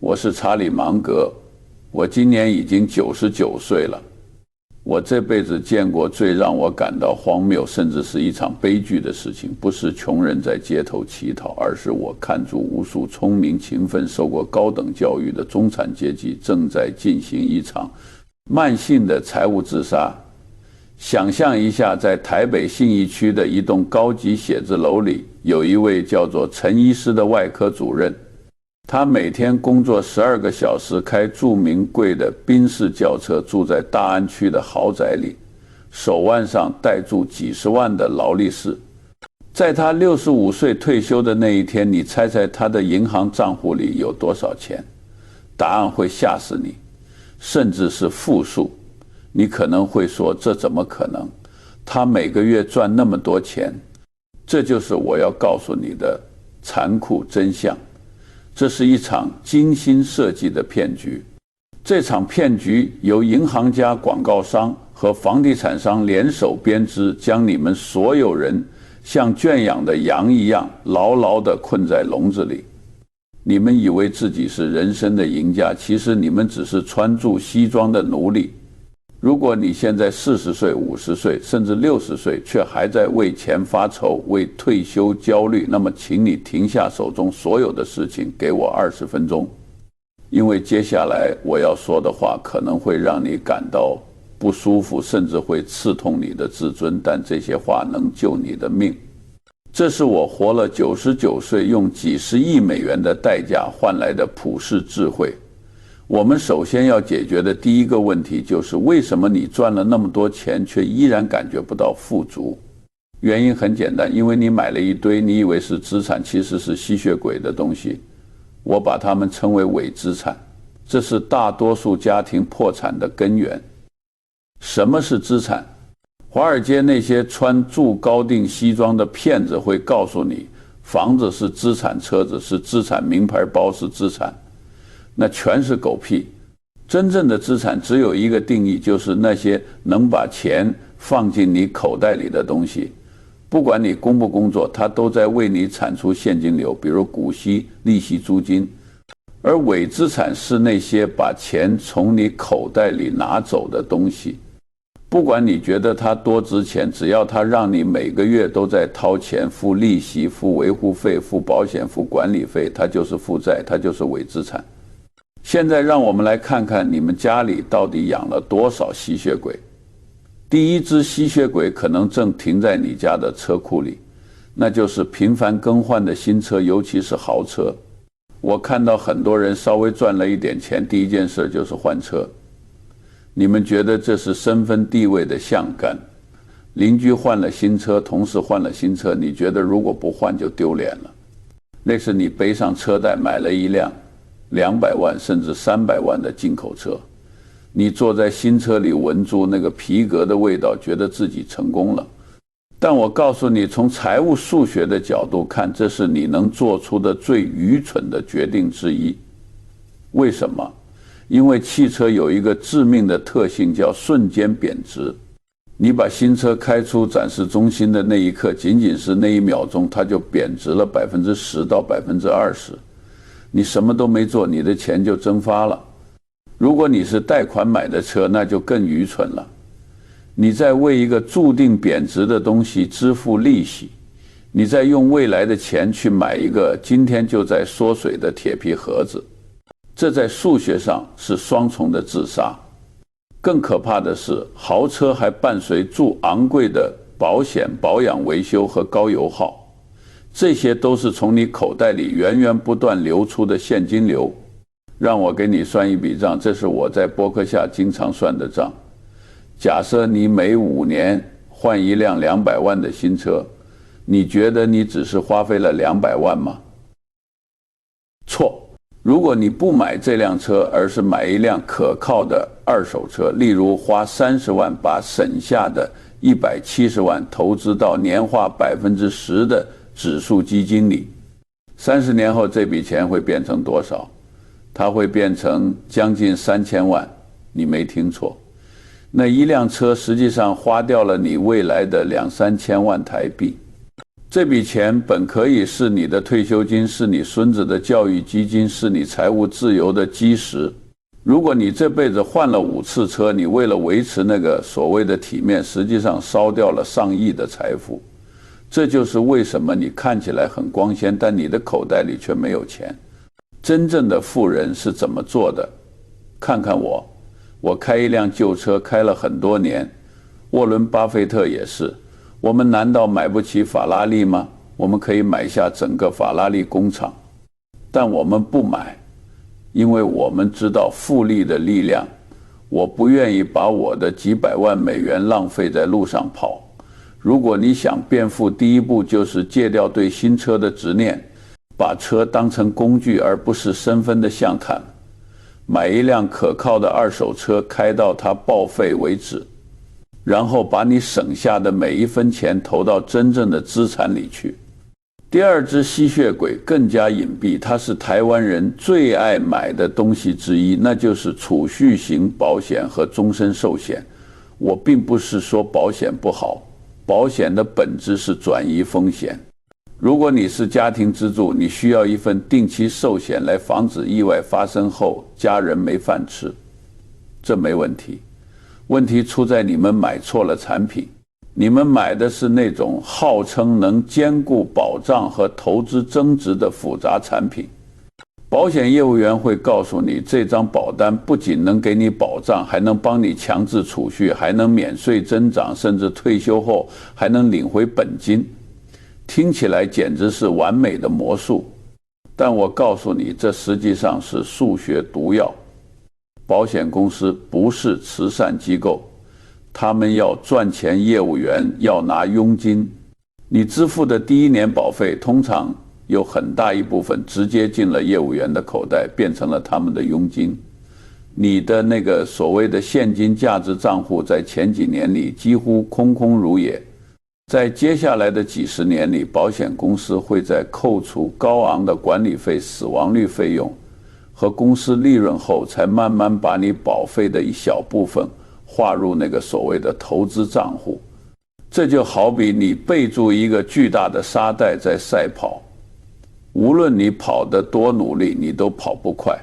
我是查理芒格，我今年已经99岁了。我这辈子见过最让我感到荒谬，甚至是一场悲剧的事情，不是穷人在街头乞讨，而是我看住无数聪明、勤奋、受过高等教育的中产阶级正在进行一场慢性的财务自杀。想象一下，在台北信义区的一栋高级写字楼里，有一位叫做陈医师的外科主任，他每天工作12个小时，开著名贵的宾士轿车，住在大安区的豪宅里，手腕上戴住几十万的劳力士。在他65岁退休的那一天，你猜猜他的银行账户里有多少钱？答案会吓死你，甚至是负数。你可能会说，这怎么可能？他每个月赚那么多钱。这就是我要告诉你的残酷真相。这是一场精心设计的骗局。这场骗局由银行家、广告商和房地产商联手编织，将你们所有人像圈养的羊一样牢牢地困在笼子里。你们以为自己是人生的赢家，其实你们只是穿住西装的奴隶。如果你现在40岁、50岁，甚至60岁，却还在为钱发愁、为退休焦虑，那么请你停下手中所有的事情，给我20分钟。因为接下来我要说的话可能会让你感到不舒服，甚至会刺痛你的自尊，但这些话能救你的命。这是我活了99岁，用几十亿美元的代价换来的普世智慧。我们首先要解决的第一个问题就是，为什么你赚了那么多钱却依然感觉不到富足？原因很简单，因为你买了一堆你以为是资产，其实是吸血鬼的东西。我把它们称为伪资产，这是大多数家庭破产的根源。什么是资产？华尔街那些穿住高定西装的骗子会告诉你，房子是资产，车子是资产，名牌包是资产。那全是狗屁。真正的资产只有一个定义，就是那些能把钱放进你口袋里的东西。不管你工不工作，它都在为你产出现金流，比如股息、利息、租金。而伪资产是那些把钱从你口袋里拿走的东西。不管你觉得它多值钱，只要它让你每个月都在掏钱，付利息、付维护费、付保险、付管理费，它就是负债，它就是伪资产。现在让我们来看看你们家里到底养了多少吸血鬼。第一只吸血鬼可能正停在你家的车库里，那就是频繁更换的新车，尤其是豪车。我看到很多人稍微赚了一点钱，第一件事就是换车。你们觉得这是身份地位的象征？邻居换了新车，同事换了新车，你觉得如果不换就丢脸了？那是你背上车贷买了一辆200万甚至300万的进口车，你坐在新车里闻住那个皮革的味道，觉得自己成功了。但我告诉你，从财务数学的角度看，这是你能做出的最愚蠢的决定之一。为什么？因为汽车有一个致命的特性，叫瞬间贬值。你把新车开出展示中心的那一刻，仅仅是那1秒钟，它就贬值了10%到20%。你什么都没做，你的钱就蒸发了。如果你是贷款买的车，那就更愚蠢了。你在为一个注定贬值的东西支付利息，你在用未来的钱去买一个今天就在缩水的铁皮盒子。这在数学上是双重的自杀。更可怕的是，豪车还伴随住昂贵的保险、保养、维修和高油耗。这些都是从你口袋里源源不断流出的现金流。让我给你算一笔账，这是我在播客下经常算的账。假设你每5年换一辆200万的新车，你觉得你只是花费了200万吗？错。如果你不买这辆车，而是买一辆可靠的二手车，例如花30万把省下的170万投资到年化10%的指数基金里，30年后这笔钱会变成多少？它会变成将近3000万。你没听错，那一辆车实际上花掉了你未来的2、3千万台币。这笔钱本可以是你的退休金，是你孙子的教育基金，是你财务自由的基石。如果你这辈子换了5次车，你为了维持那个所谓的体面，实际上烧掉了上亿的财富。这就是为什么你看起来很光鲜，但你的口袋里却没有钱。真正的富人是怎么做的？看看我开一辆旧车开了很多年，沃伦·巴菲特也是。我们难道买不起法拉利吗？我们可以买下整个法拉利工厂，但我们不买，因为我们知道复利的力量。我不愿意把我的几百万美元浪费在路上跑。如果你想变富，第一步就是戒掉对新车的执念，把车当成工具而不是身份的相谈。买一辆可靠的二手车，开到它报废为止，然后把你省下的每一分钱投到真正的资产里去。第二只吸血鬼更加隐蔽，它是台湾人最爱买的东西之一，那就是储蓄型保险和终身寿险。我并不是说保险不好，保险的本质是转移风险。如果你是家庭支柱，你需要一份定期寿险来防止意外发生后家人没饭吃，这没问题。问题出在你们买错了产品，你们买的是那种号称能兼顾保障和投资增值的复杂产品。保险业务员会告诉你，这张保单不仅能给你保障，还能帮你强制储蓄，还能免税增长，甚至退休后还能领回本金。听起来简直是完美的魔术，但我告诉你，这实际上是数学毒药。保险公司不是慈善机构，他们要赚钱，业务员要拿佣金。你支付的第1年保费通常有很大一部分直接进了业务员的口袋，变成了他们的佣金。你的那个所谓的现金价值账户在前几年里几乎空空如也。在接下来的几十年里，保险公司会在扣除高昂的管理费、死亡率费用和公司利润后，才慢慢把你保费的一小部分划入那个所谓的投资账户。这就好比你背住一个巨大的沙袋在赛跑，无论你跑得多努力，你都跑不快。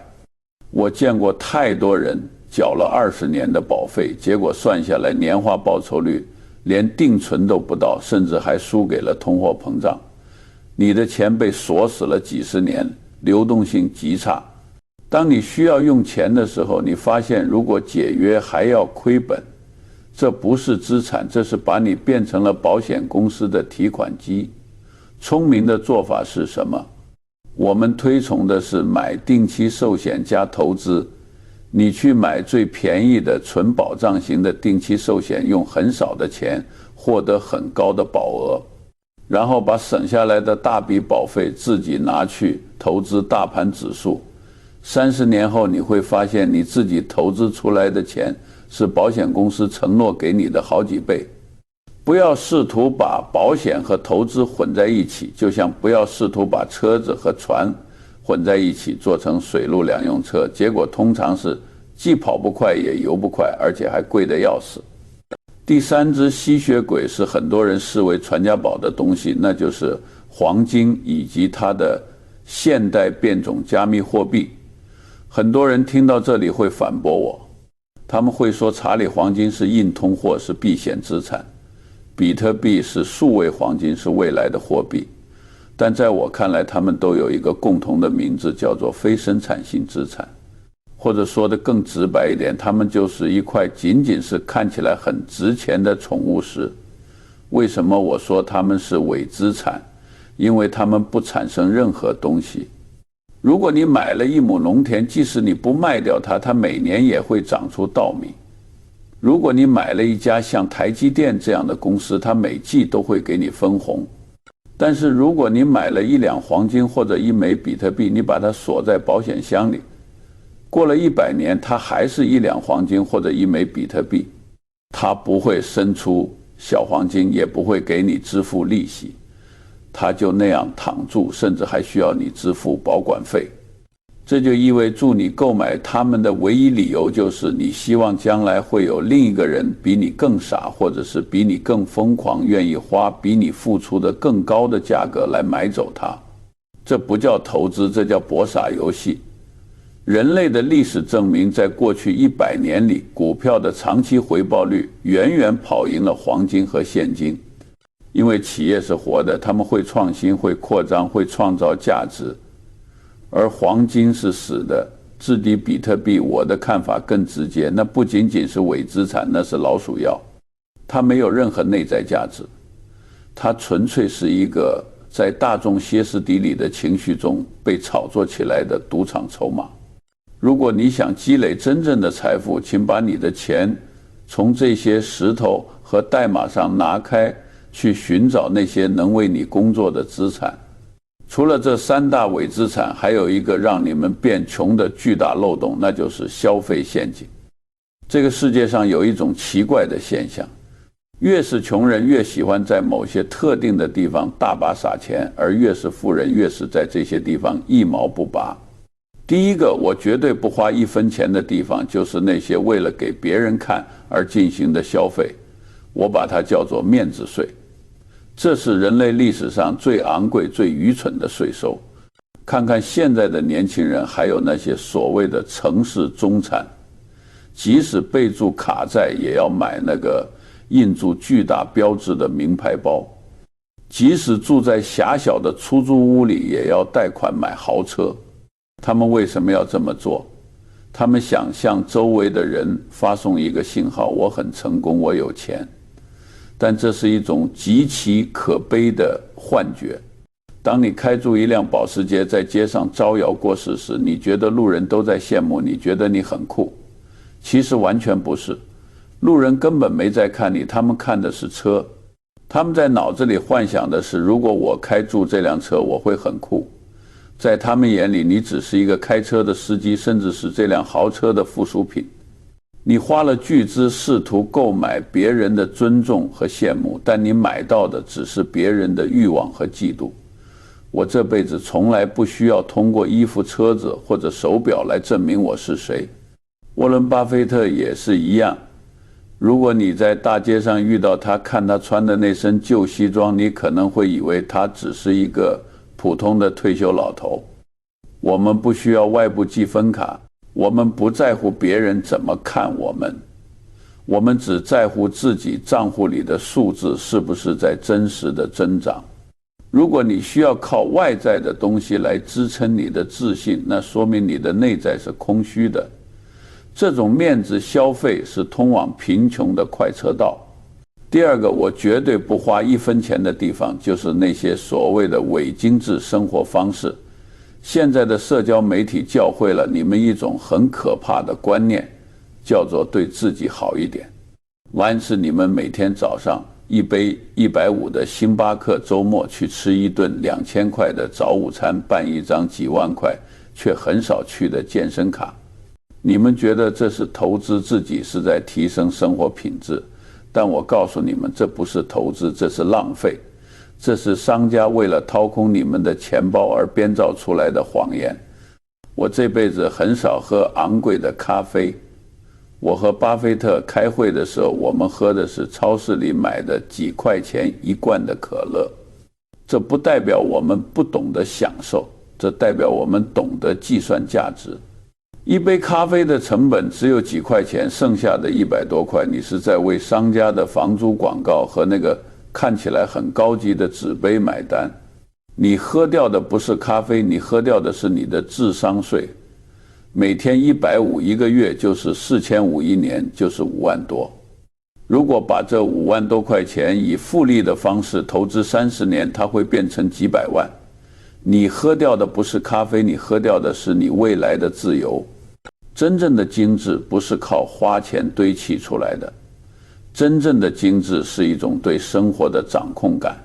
我见过太多人缴了20年的保费，结果算下来年化报酬率连定存都不到，甚至还输给了通货膨胀。你的钱被锁死了几十年，流动性极差。当你需要用钱的时候，你发现如果解约还要亏本，这不是资产，这是把你变成了保险公司的提款机。聪明的做法是什么？我们推崇的是买定期寿险加投资。你去买最便宜的纯保障型的定期寿险，用很少的钱获得很高的保额，然后把省下来的大笔保费自己拿去投资大盘指数。30年后你会发现，你自己投资出来的钱是保险公司承诺给你的好几倍。不要试图把保险和投资混在一起，就像不要试图把车子和船混在一起做成水陆两用车，结果通常是既跑不快也游不快，而且还贵得要死。第3只吸血鬼是很多人视为传家宝的东西，那就是黄金以及它的现代变种加密货币。很多人听到这里会反驳我，他们会说查理黄金是硬通货，是避险资产，比特币是数位黄金，是未来的货币。但在我看来，他们都有一个共同的名字，叫做非生产性资产。或者说得更直白一点，他们就是一块仅仅是看起来很值钱的宠物石。为什么我说他们是伪资产？因为他们不产生任何东西。如果你买了一亩农田，即使你不卖掉它，它每年也会长出稻米。如果你买了一家像台积电这样的公司，它每季都会给你分红。但是如果你买了1两黄金或者1枚比特币，你把它锁在保险箱里，过了100年，它还是1两黄金或者1枚比特币，它不会生出小黄金，也不会给你支付利息，它就那样躺住，甚至还需要你支付保管费。这就意味着你购买他们的唯一理由就是你希望将来会有另一个人比你更傻，或者是比你更疯狂，愿意花比你付出的更高的价格来买走它。这不叫投资，这叫博傻游戏。人类的历史证明，在过去100年里，股票的长期回报率远远跑赢了黄金和现金。因为企业是活的，他们会创新，会扩张，会创造价值。而黄金是死的，至低比特币，我的看法更直接，那不仅仅是伪资产，那是老鼠药，它没有任何内在价值，它纯粹是一个在大众歇斯底里的情绪中被炒作起来的赌场筹码。如果你想积累真正的财富，请把你的钱从这些石头和代码上拿开，去寻找那些能为你工作的资产。除了这3大伪资产，还有一个让你们变穷的巨大漏洞，那就是消费陷阱。这个世界上有一种奇怪的现象，越是穷人越喜欢在某些特定的地方大把撒钱，而越是富人越是在这些地方一毛不拔。第一个我绝对不花1分钱的地方，就是那些为了给别人看而进行的消费，我把它叫做面子税。这是人类历史上最昂贵、最愚蠢的税收。看看现在的年轻人，还有那些所谓的城市中产，即使备注卡债，也要买那个印住巨大标志的名牌包；即使住在狭小的出租屋里，也要贷款买豪车。他们为什么要这么做？他们想向周围的人发送一个信号：我很成功，我有钱。但这是一种极其可悲的幻觉。当你开住一辆保时捷在街上招摇过市时，你觉得路人都在羡慕你，觉得你很酷。其实完全不是，路人根本没在看你，他们看的是车。他们在脑子里幻想的是，如果我开住这辆车，我会很酷。在他们眼里，你只是一个开车的司机，甚至是这辆豪车的附属品。你花了巨资试图购买别人的尊重和羡慕，但你买到的只是别人的欲望和嫉妒。我这辈子从来不需要通过衣服、车子或者手表来证明我是谁。沃伦·巴菲特也是一样。如果你在大街上遇到他，看他穿的那身旧西装，你可能会以为他只是一个普通的退休老头。我们不需要外部积分卡，我们不在乎别人怎么看我们，我们只在乎自己账户里的数字是不是在真实的增长。如果你需要靠外在的东西来支撑你的自信，那说明你的内在是空虚的。这种面子消费是通往贫穷的快车道。第二个，我绝对不花1分钱的地方，就是那些所谓的伪精致生活方式。现在的社交媒体教会了你们一种很可怕的观念，叫做对自己好一点。完是你们每天早上一杯150的星巴克，周末去吃一顿2000块的早午餐，办一张几万块却很少去的健身卡。你们觉得这是投资自己，是在提升生活品质，但我告诉你们，这不是投资，这是浪费。这是商家为了掏空你们的钱包而编造出来的谎言。我这辈子很少喝昂贵的咖啡。我和巴菲特开会的时候，我们喝的是超市里买的几块钱1罐的可乐。这不代表我们不懂得享受，这代表我们懂得计算价值。一杯咖啡的成本只有几块钱，剩下的100多块，你是在为商家的房租广告和那个看起来很高级的纸杯买单。你喝掉的不是咖啡，你喝掉的是你的智商税。每天150，一个月就是4500，一年就是5万多。如果把这5万多块钱以复利的方式投资30年，它会变成几百万。你喝掉的不是咖啡，你喝掉的是你未来的自由。真正的精致不是靠花钱堆砌出来的，真正的精致是一种对生活的掌控感，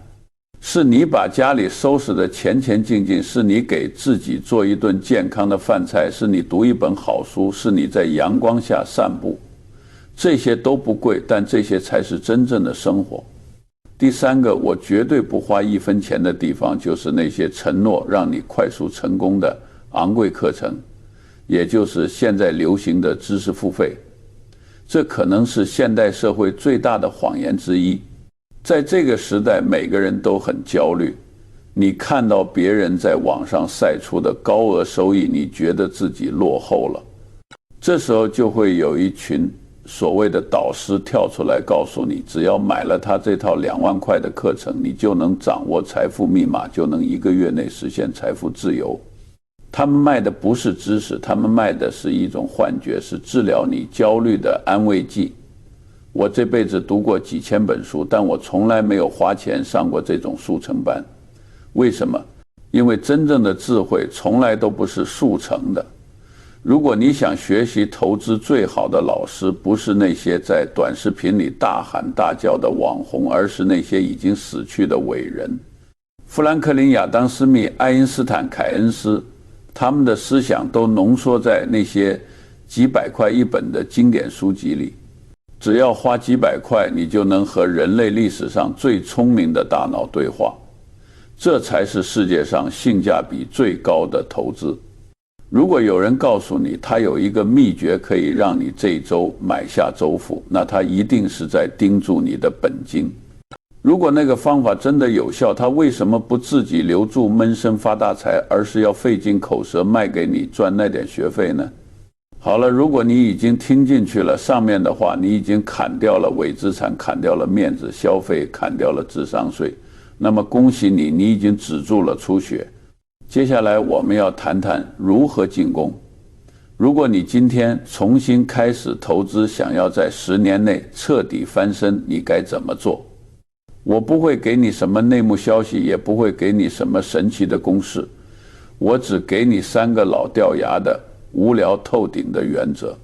是你把家里收拾得乾乾净净，是你给自己做一顿健康的饭菜，是你读一本好书，是你在阳光下散步。这些都不贵，但这些才是真正的生活。第三个，我绝对不花1分钱的地方，就是那些承诺让你快速成功的昂贵课程。也就是现在流行的知识付费。这可能是现代社会最大的谎言之一。在这个时代，每个人都很焦虑。你看到别人在网上晒出的高额收益，你觉得自己落后了。这时候就会有一群所谓的导师跳出来告诉你，只要买了他这套2万块的课程，你就能掌握财富密码，就能1个月内实现财富自由。他们卖的不是知识，他们卖的是一种幻觉，是治疗你焦虑的安慰剂。我这辈子读过几千本书，但我从来没有花钱上过这种速成班。为什么？因为真正的智慧从来都不是速成的。如果你想学习投资，最好的老师不是那些在短视频里大喊大叫的网红，而是那些已经死去的伟人。富兰克林、亚当·斯密、爱因斯坦、凯恩斯，他们的思想都浓缩在那些几百块一本的经典书籍里。只要花几百块，你就能和人类历史上最聪明的大脑对话。这才是世界上性价比最高的投资。如果有人告诉你他有一个秘诀可以让你这一周买下周富，那他一定是在盯住你的本金。如果那个方法真的有效，他为什么不自己留住闷声发大财，而是要费尽口舌卖给你赚那点学费呢？好了，如果你已经听进去了上面的话，你已经砍掉了伪资产，砍掉了面子消费，砍掉了智商税，那么恭喜你，你已经止住了出血。接下来我们要谈谈如何进攻。如果你今天重新开始投资，想要在10年内彻底翻身，你该怎么做？我不会给你什么内幕消息，也不会给你什么神奇的公式，我只给你3个老掉牙的无聊透顶的原则。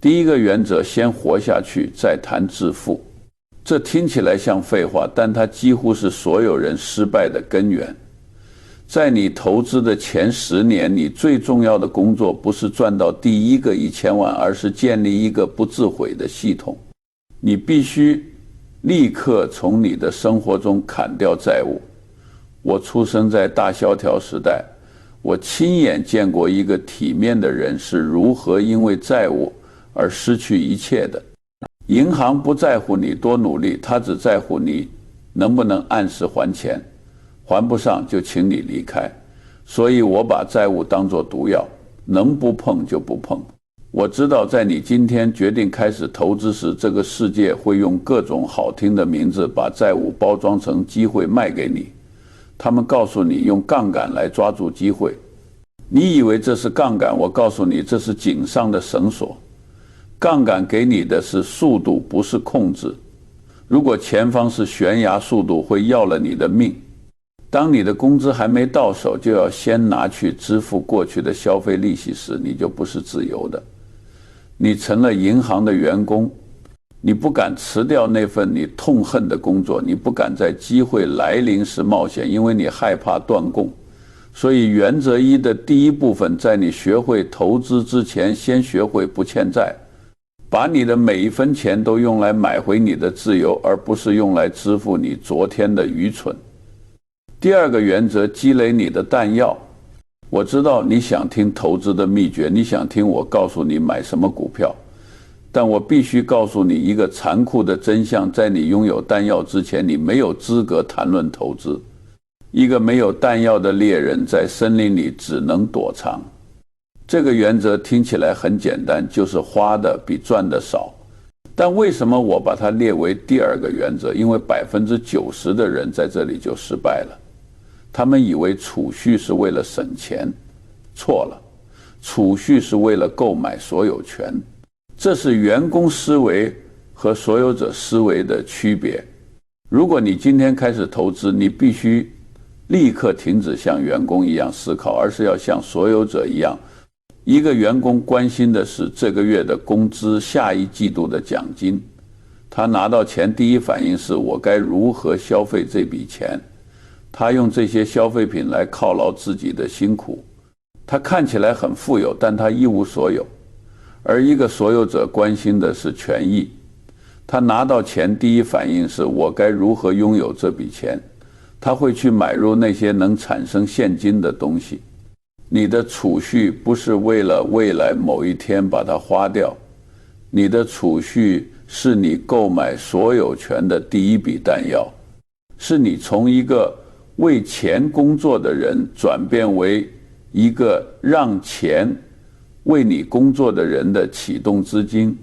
第一个原则，先活下去，再谈致富。这听起来像废话，但它几乎是所有人失败的根源。在你投资的前10年，你最重要的工作不是赚到第一个1000万，而是建立一个不自毁的系统。你必须立刻从你的生活中砍掉债务。我出生在大萧条时代，我亲眼见过一个体面的人是如何因为债务而失去一切的。银行不在乎你多努力，他只在乎你能不能按时还钱，还不上就请你离开。所以我把债务当作毒药，能不碰就不碰。我知道在你今天决定开始投资时，这个世界会用各种好听的名字把债务包装成机会卖给你。他们告诉你用杠杆来抓住机会，你以为这是杠杆，我告诉你这是颈上的绳索。杠杆给你的是速度，不是控制。如果前方是悬崖速度，会要了你的命。当你的工资还没到手，就要先拿去支付过去的消费利息时，你就不是自由的。你成了银行的员工，你不敢辞掉那份你痛恨的工作，你不敢在机会来临时冒险，因为你害怕断供。所以原则1的第一部分，在你学会投资之前，先学会不欠债。把你的每一分钱都用来买回你的自由，而不是用来支付你昨天的愚蠢。第二个原则，积累你的弹药。我知道你想听投资的秘诀，你想听我告诉你买什么股票，但我必须告诉你一个残酷的真相，在你拥有弹药之前，你没有资格谈论投资。一个没有弹药的猎人在森林里只能躲藏。这个原则听起来很简单，就是花的比赚的少。但为什么我把它列为第2个原则？因为90%的人在这里就失败了。他们以为储蓄是为了省钱，错了，储蓄是为了购买所有权。这是员工思维和所有者思维的区别。如果你今天开始投资，你必须立刻停止像员工一样思考，而是要像所有者一样。一个员工关心的是这个月的工资，下一季度的奖金。他拿到钱第一反应是我该如何消费这笔钱。他用这些消费品来犒劳自己的辛苦。他看起来很富有，但他一无所有。而一个所有者关心的是权益。他拿到钱第一反应是我该如何拥有这笔钱。他会去买入那些能产生现金的东西。你的储蓄不是为了未来某一天把它花掉，你的储蓄是你购买所有权的第一笔弹药，是你从一个为钱工作的人转变为一个让钱为你工作的人的启动资金。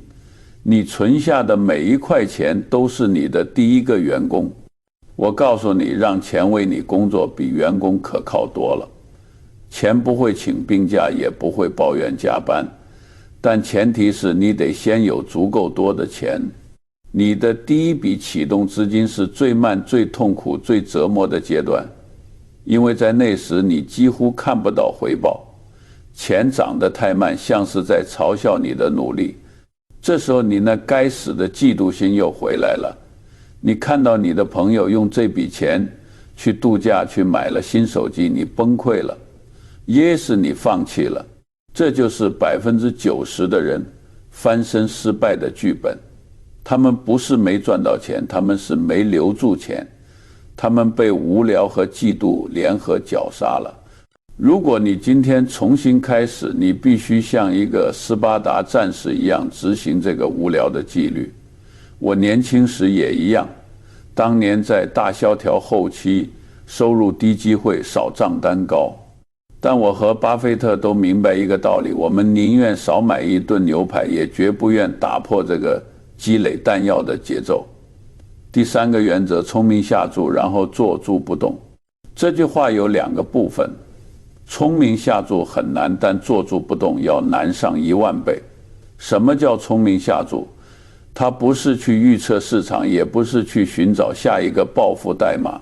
你存下的每一块钱都是你的第一个员工。我告诉你，让钱为你工作比员工可靠多了。钱不会请病假，也不会抱怨加班，但前提是你得先有足够多的钱。你的第一笔启动资金是最慢、最痛苦、最折磨的阶段，因为在那时你几乎看不到回报，钱涨得太慢，像是在嘲笑你的努力。这时候你那该死的嫉妒心又回来了。你看到你的朋友用这笔钱去度假，去买了新手机，你崩溃了，也是你放弃了。这就是90%的人翻身失败的剧本。他们不是没赚到钱，他们是没留住钱，他们被无聊和嫉妒联合绞杀了。如果你今天重新开始，你必须像一个斯巴达战士一样执行这个无聊的纪律。我年轻时也一样，当年在大萧条后期，收入低机会，少账单高。但我和巴菲特都明白一个道理，我们宁愿少买一顿牛排，也绝不愿打破这个积累弹药的节奏。第三个原则，聪明下注，然后坐住不动。这句话有2个部分，聪明下注很难，但坐住不动要难上10000倍。什么叫聪明下注？它不是去预测市场，也不是去寻找下一个暴富代码。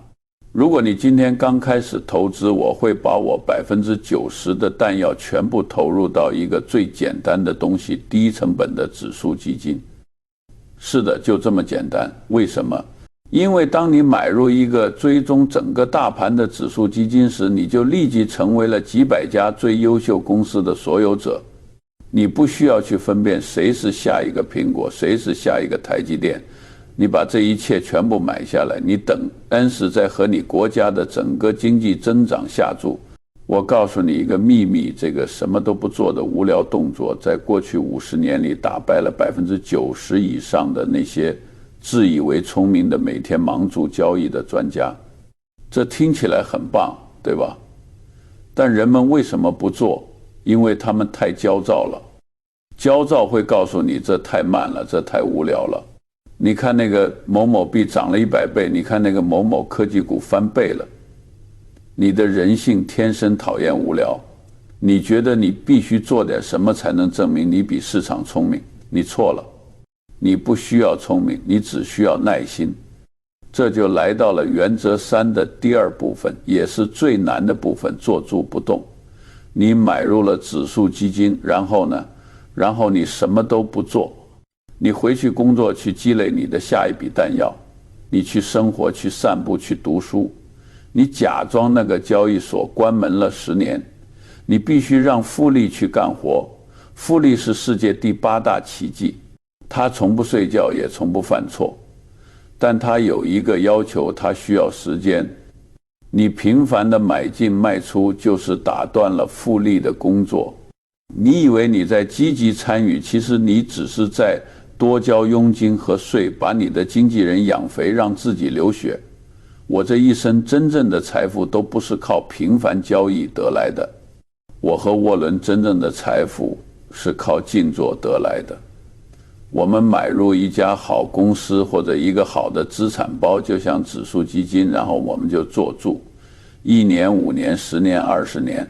如果你今天刚开始投资，我会把我90%的弹药全部投入到一个最简单的东西，低成本的指数基金。是的，就这么简单。为什么？因为当你买入一个追踪整个大盘的指数基金时，你就立即成为了几百家最优秀公司的所有者。你不需要去分辨谁是下一个苹果，谁是下一个台积电，你把这一切全部买下来，你等恩师在和你国家的整个经济增长下注。我告诉你一个秘密，这个什么都不做的无聊动作，在过去50年里打败了90%以上的那些自以为聪明的每天忙住交易的专家。这听起来很棒，对吧？但人们为什么不做？因为他们太焦躁了。焦躁会告诉你，这太慢了，这太无聊了。你看那个某某币涨了100倍，你看那个某某科技股翻倍了。你的人性天生讨厌无聊，你觉得你必须做点什么才能证明你比市场聪明。你错了，你不需要聪明，你只需要耐心。这就来到了原则3的第2部分，也是最难的部分，坐住不动。你买入了指数基金，然后呢？然后你什么都不做，你回去工作，去积累你的下一笔弹药，你去生活，去散步，去读书。你假装那个交易所关门了10年，你必须让复利去干活。复利是世界第8大奇迹，他从不睡觉，也从不犯错，但他有一个要求，他需要时间。你频繁的买进卖出，就是打断了复利的工作。你以为你在积极参与，其实你只是在多交佣金和税，把你的经纪人养肥，让自己流血。我这一生真正的财富都不是靠频繁交易得来的，我和沃伦真正的财富是靠静坐得来的。我们买入一家好公司或者一个好的资产包，就像指数基金，然后我们就坐住，1年、5年、10年、20年。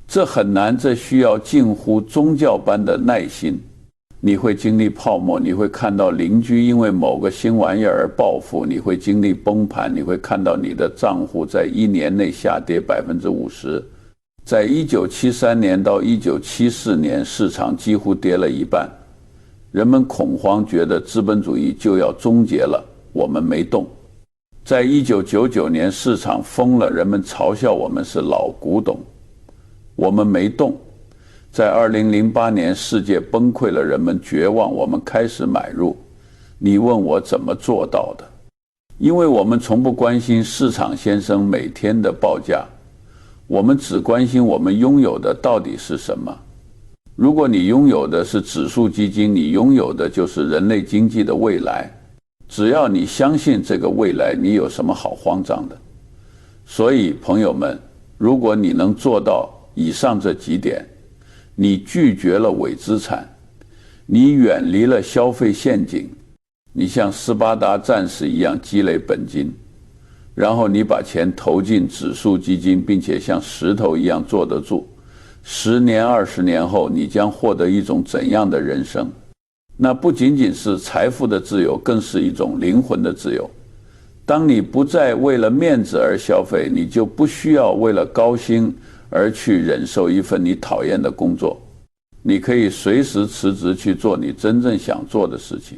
这很难，这需要近乎宗教般的耐心。你会经历泡沫，你会看到邻居因为某个新玩意儿而暴富，你会经历崩盘，你会看到你的账户在1年内下跌50%。在1973年到1974年，市场几乎跌了一半，人们恐慌，觉得资本主义就要终结了，我们没动。在1999年，市场疯了，人们嘲笑我们是老古董，我们没动。在2008年，世界崩溃了，人们绝望，我们开始买入。你问我怎么做到的？因为我们从不关心市场先生每天的报价，我们只关心我们拥有的到底是什么。如果你拥有的是指数基金，你拥有的就是人类经济的未来。只要你相信这个未来，你有什么好慌张的？所以朋友们，如果你能做到以上这几点，你拒绝了伪资产，你远离了消费陷阱，你像斯巴达战士一样积累本金，然后你把钱投进指数基金，并且像石头一样坐得住，10年20年后你将获得一种怎样的人生？那不仅仅是财富的自由，更是一种灵魂的自由。当你不再为了面子而消费，你就不需要为了高薪而去忍受一份你讨厌的工作，你可以随时辞职去做你真正想做的事情。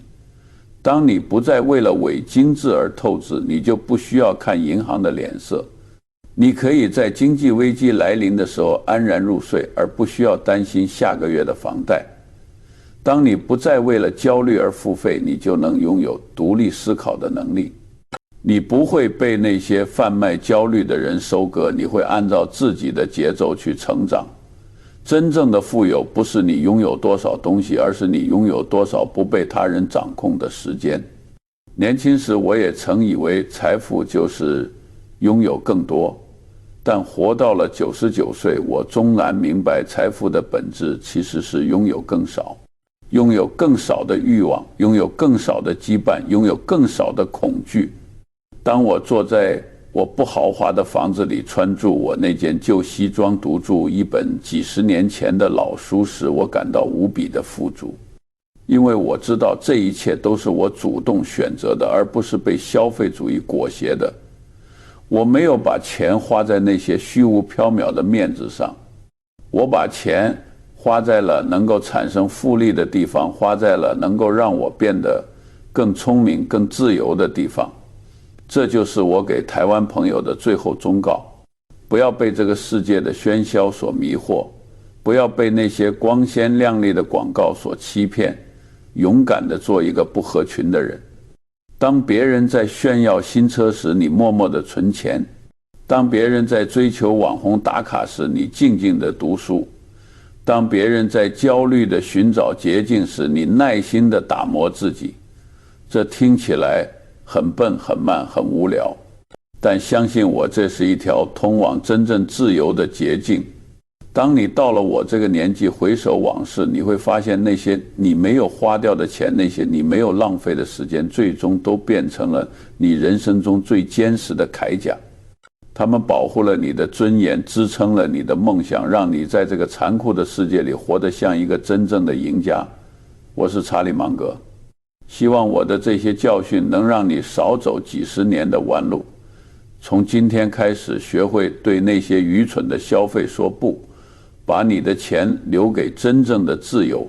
当你不再为了伪精致而透支，你就不需要看银行的脸色，你可以在经济危机来临的时候安然入睡，而不需要担心下个月的房贷。当你不再为了焦虑而付费，你就能拥有独立思考的能力。你不会被那些贩卖焦虑的人收割，你会按照自己的节奏去成长。真正的富有不是你拥有多少东西，而是你拥有多少不被他人掌控的时间。年轻时我也曾以为财富就是拥有更多，但活到了99岁，我终然明白财富的本质其实是拥有更少，拥有更少的欲望，拥有更少的羁绊，拥有更少的恐惧。当我坐在我不豪华的房子里，穿住我那件旧西装，读住一本几十年前的老书时，我感到无比的富足，因为我知道这一切都是我主动选择的，而不是被消费主义裹挟的。我没有把钱花在那些虚无缥缈的面子上，我把钱花在了能够产生复利的地方，花在了能够让我变得更聪明、更自由的地方。这就是我给台湾朋友的最后忠告：不要被这个世界的喧嚣所迷惑，不要被那些光鲜亮丽的广告所欺骗，勇敢地做一个不合群的人。当别人在炫耀新车时，你默默地存钱；当别人在追求网红打卡时，你静静地读书；当别人在焦虑地寻找捷径时，你耐心地打磨自己。这听起来很笨、很慢、很无聊，但相信我，这是一条通往真正自由的捷径。当你到了我这个年纪，回首往事，你会发现那些你没有花掉的钱，那些你没有浪费的时间，最终都变成了你人生中最坚实的铠甲。他们保护了你的尊严，支撑了你的梦想，让你在这个残酷的世界里活得像一个真正的赢家。我是查理芒格，希望我的这些教训能让你少走几十年的弯路，从今天开始学会对那些愚蠢的消费说不，把你的钱留给真正的自由。